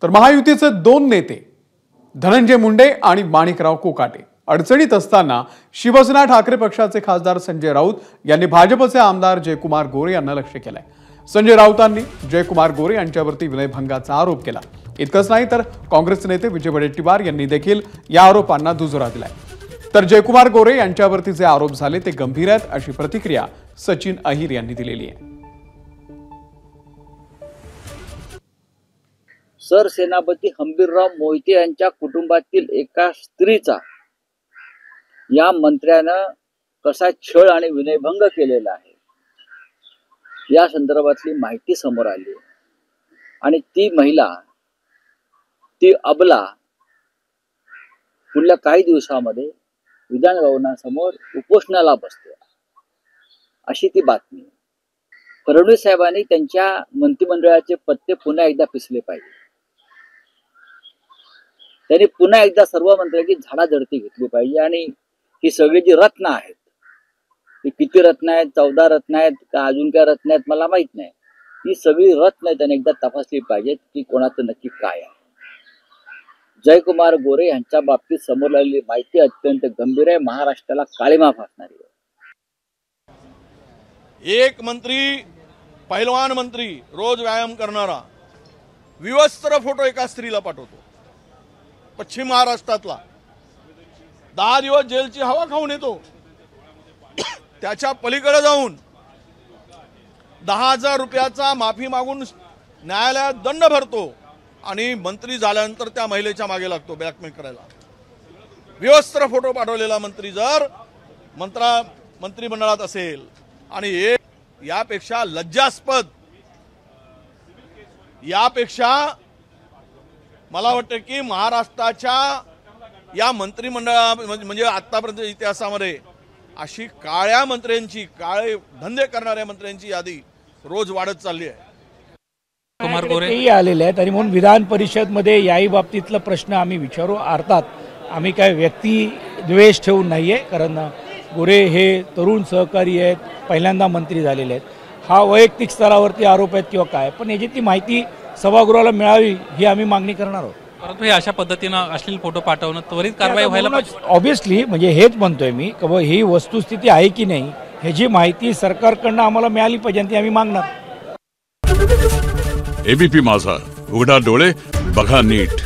तर महायुतीचे दोन नेते धनंजय मुंडे आणि माणिकराव कोकाटे अडचणीत असताना शिवसेना ठाकरे पक्षाचे खासदार संजय राऊत यांनी भाजपचे आमदार जयकुमार गोरे यांना लक्ष्य केलंय। संजय राऊतांनी जयकुमार गोरे यांच्यावरती विनयभंगाचा आरोप केला। इतकंच नाही तर काँग्रेस नेते विजय वडेट्टीवार यांनी देखील या आरोपांना दुजोरा दिलाय। तर जयकुमार गोरे यांच्यावरती जे आरोप झाले ते गंभीर आहेत अशी प्रतिक्रिया सचिन अहिर यांनी दिलेली आहे। सरसेनापती हंबीरराव मोहिते यांच्या कुटुंबातील एका स्त्रीचा या मंत्र्यानं कसा छळ आणि विनयभंग केलेला आहे या संदर्भातली माहिती समोर आली आणि ती महिला ती अबला पुढल्या काही दिवसांमध्ये विधान भवनासमोर उपोषणाला बसते अशी ती बातमी। फडणवीस साहेबांनी त्यांच्या मंत्रिमंडळाचे पत्ते पुन्हा एकदा पिसले पाहिजे। त्यांनी पुन्हा एकदा सर्व मंत्र्यांची झाडाझडती घेतली पाहिजे आणि ही सगळी जी रत्न आहेत ती किती रत्न आहेत, 14 रत्न आहेत का अजून काय रत्न आहेत मला माहित नाही, ही सगळी रत्न त्यांनी एकदा तपासली पाहिजेत की कोणाचं नक्की काय आहे। जयकुमार गोरे यांच्या बाबतीत समोर आलेली माहिती अत्यंत गंभीर आहे, महाराष्ट्राला काळीमा फासणारी आहे। एक मंत्री पहिलवान मंत्री रोज व्यायाम करणारा विवस्त्र फोटो एका स्त्रीला पाठवतो पश्चिम महाराष्ट्रातला, 10 दिवस जेलची हवा खाऊन येतो, त्याच्या पलीकडे जाऊन 10,000 रुपयाचा माफी मागून न्यायालयात दंड भरतो आणि मंत्री झाल्यानंतर त्या महिलेच्या मागे लागतो ब्लॅकमेल करायला। विवस्त्र फोटो पाठवलेला मंत्री जर मंत्रिमंडळात असेल आणि यापेक्षा लज्जास्पद, यापेक्षा मला वाटतं की महाराष्ट्राच्या या मंत्रिमंडळा म्हणजे आतापर्यंत इतिहासामध्ये अशी काळ्या मंत्र्यांची, काळे धंदे करणाऱ्या मंत्र्यांची यादी रोज वाढत चालली आहे। कुमार गोरे आलेले आहेत आणि म्हणून विधान परिषद मध्ये याही बाबतीतला प्रश्न आम्ही विचारू। अर्थात आम्ही काय व्यक्ती द्वेष ठेवून नाहीये, कारण गोरे हे तरुण सहकारी आहेत, पहिल्यांदा मंत्री झालेले आहेत। हा वैयक्तिक स्तरावरती आरोप आहेत किंवा काय, पण याची ती माहिती सभागृहाला मिळावी ही आम्ही मागणी करणार आहोत। परंतु हे अशा पद्धतीनं अश्लील फोटो पाठवणं त्वरित कारवाई व्हायला पाहिजे। ऑब्व्हियसली म्हणजे हेच म्हणतोय मी की ही वस्तुस्थिती आहे की नाही ह्याची माहिती सरकारकडनं आम्हाला मिळाली पाहिजे आणि ती आम्ही मागणार। एबीपी माझा, उघडा डोळे बघा नीट।